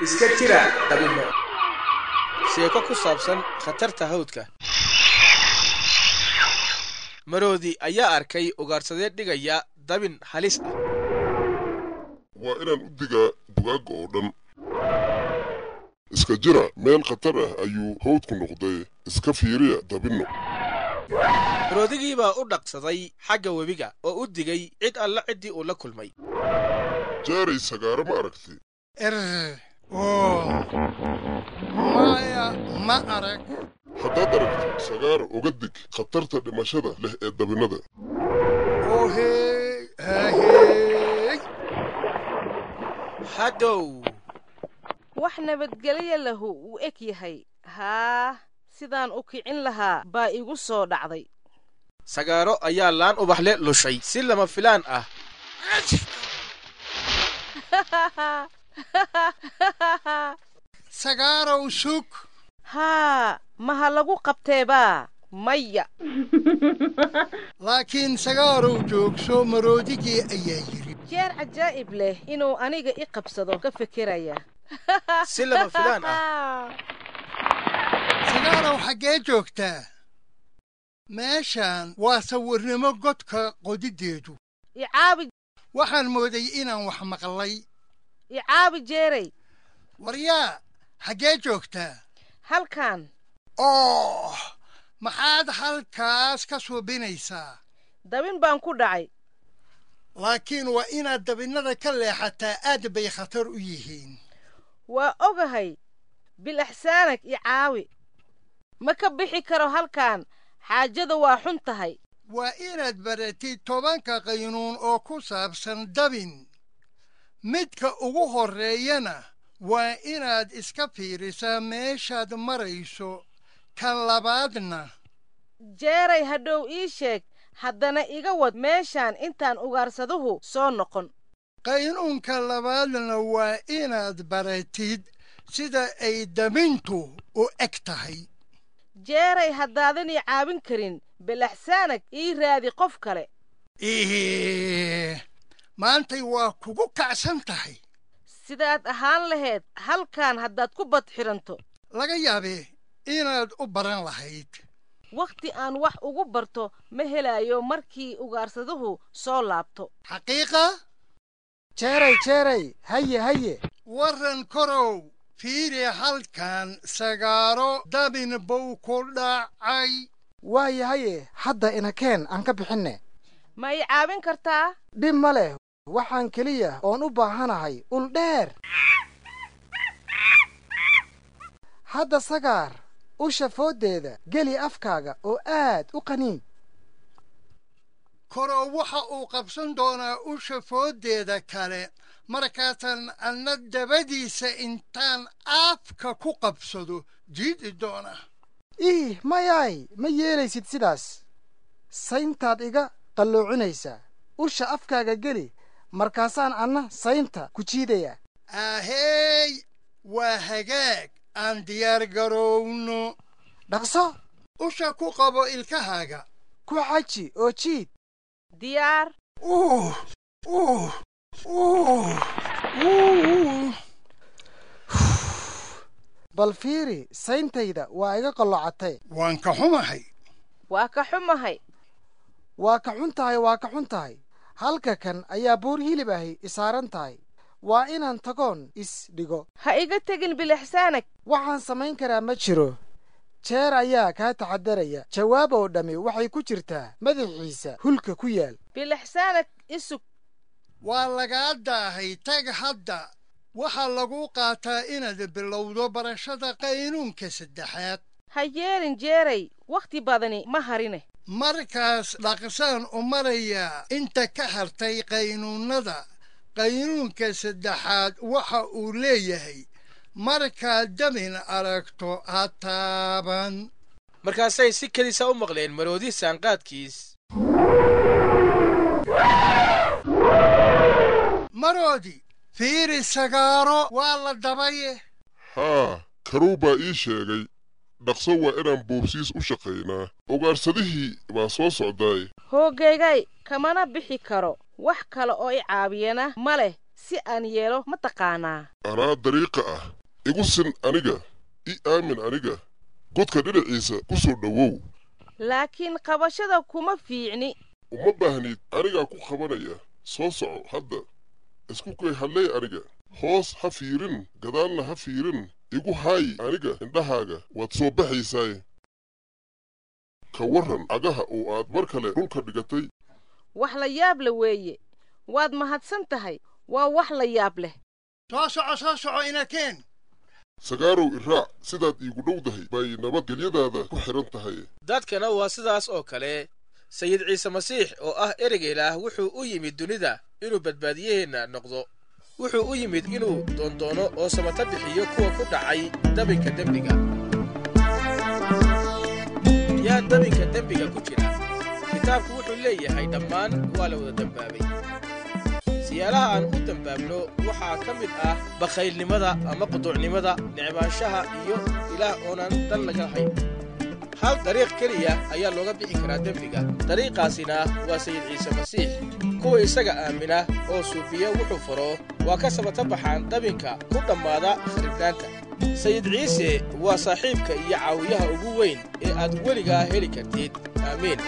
iska jira dabino sheeko ku saabsan khatarta hawdka maroodi ayaa arkay ugaarsadee dhigaya dabin halis ah waa inaan u digaa bugaaga oo dhan iska jira meel khatar ah ayuu hawdku noqday iska fiiriya dabino maroodigii baa u dhaqsaday xagga webiga oo u digay cid alla ciddii uu la kulmay jaaray sagaaro ma aragtay maya ma arag haddaad aragto sagaar uga dig khatarta dhimashada leh ee dabinada haddow wax nabadgelyo lahu uu eg yahay haa sidaan u kicin lahaa baa igu soo dhacday sagaaro ayaa laan ubaxle lushay si lama filaan ah sagaarow sug haa maha lagu qabteebaa maya laakiin sagaarow joogso maroodigii ayaa yidhi jeer cajaa'ib leh inuu aniga i qabsado ka fekeraya si lama filaan ah sagaarow xaggee joogtaa meeshaan waa sawirnimo godka qodideedu icaabi waxaan mooday inaan wax maqlay icaabi jeeray waryaa xaggee joogtaa halkan maxaad halkaas ka suubinaysaa dabin baan ku dhacay laakiin waa inaad dabinnada ka leexataa aad bay khatar u yihiin waa ogahay bilaxsaanag icaawi ma ka bixi karo halkan xaajada waa xun tahay waa inaad baratid 10 qaynuun oo ku saabsan dabin midka ugu horreeyana waa inaad iska fiirisaa meeshaad marayso kan labaadna jeeray hadhow ii sheeg haddana iga wad meeshaan intaan ugaarsaduhu soo noqon qaynuunka labaadna waa inaad baratid sida ay dabintu u eg tahay jeeray haddaadan ii caabin karin bilaxsaanag ii raadi qof kale maantay waa kugu kacsan tahay sidaad ahaan lahayd halkan haddaad ku badxiranto laga yaabee inaad u baran lahayd wakhti aan wax ugu barto ma helayo markii ugaarsaduhu soo laabto xaqiiqa jeeray haye warran korow fiiri halkan sagaaro dabin buu ku dhacay waayahaye hadda inakeen aan ka bixinne ma ii caabin kartaa dhib ma leh waxaan keliya oon u baahanahay ul dheer hadda sagaar usha fooddeeda geli afkaaga oo aad u qaniin korow waxa uu qabsan doonaa usha fooddeeda kale markaasan anna dabadiisa intaan afka ku qabsado jiidi doona mayaay ma yeelaysid sidaas sayntaad iga qalloocinaysaa usha afkaaga geli markaasaan anna saynta ku jiidaya ahey waa hagaag aan diyaar garowno dhaqso usha ku qabo ilkahaaga ku xaji oo jiid diyaar bal fiiri sayntayda waa iga qallocatay waan ka xumahay waa ka xumahay waa ka xun tahay halka kan ayaa buur hilib ahi isaaran tahay waa inaan tagoon isdhigo ha iga tegin bilaxsaanag waxaan samayn karaa ma jiro jeer ayaa kaa taxadaraya jawaab oo dhammi waxay ku jirtaa madaxiisa hulka ku yaal bilaxsaanag isug waa lagaa daahay tag hadda waxaa lagu qaataa inaad bilowdo barashada qaynuunka saddexaad ha yeelin jeeray wakhti badani ma harine markaas dhaqsaan u marayaa inta ka hartay qaynuunnada qaynuunka saddexaad waxa uu leeyahay markaad dabin aragto ha taaban markaasay si kelisa u maqleen maroodi saanqaadkiis maroodi fiiri sagaaro waa la dabaye haa karuu baa ii sheegay dhaqso waa inaan boobsiis u shaqaynaa ugaarsadihii baa soo socdaay hoogaygay kamana bixi karo wax kale oo i caabiyana ma leh si aan yeelo ma taqaanaa anaa dariiqa ah igu sin aniga i aamin aniga godka dhinaciisa ku soo dhowow laakiin qabashada kuma fiicni uma baahnid anigaa ku qabanaya soo soco hadda isku kay hadlay aniga hoos ha fiirin gadaalna ha fiirin igu haay aniga indhahaaga waad soo baxaysaay ka warran cagaha oo aad mar kale dhulka dhigatay wax la yaab leh weeye waad mahadsan tahay waa wax la yaab leh soo soco inakeen sagaarow iraac sidaad iigu dhowdahay bay nabadgelyadaada ku xihan tahay dadkana waa sidaas oo kale sayid ciise masiix oo ah ereyga ilaah wuxuu u yimid dunida inuu badbaadiyaheenna noqdo wuxuu u yimid inuu doondoono oo samata bixiyo kuwa ku dhacay dabinka dembiga yaa dabinka dembiga ku jira kitaabku wuxuu leeyahay dhammaan waa la wada dembaabay siyaalaha aan u dembaabno waxaa ka mid ah bakhaylnimada ama quduucnimada necbaanshaha iyo ilaah oonan dan laga hayn hal dariiq keliya ayaa looga bixi karaa dembiga dariiqaasina waa sayid ciise masiix kuwa isaga aamina oo suufiya wuxuu faro waa ka samata baxaan dabinka ku dhammaada kharibnaanta sayid ciise waa saaxiibka iyo caawiyaha ugu weyn ee aad weligaa heli kartid aamiin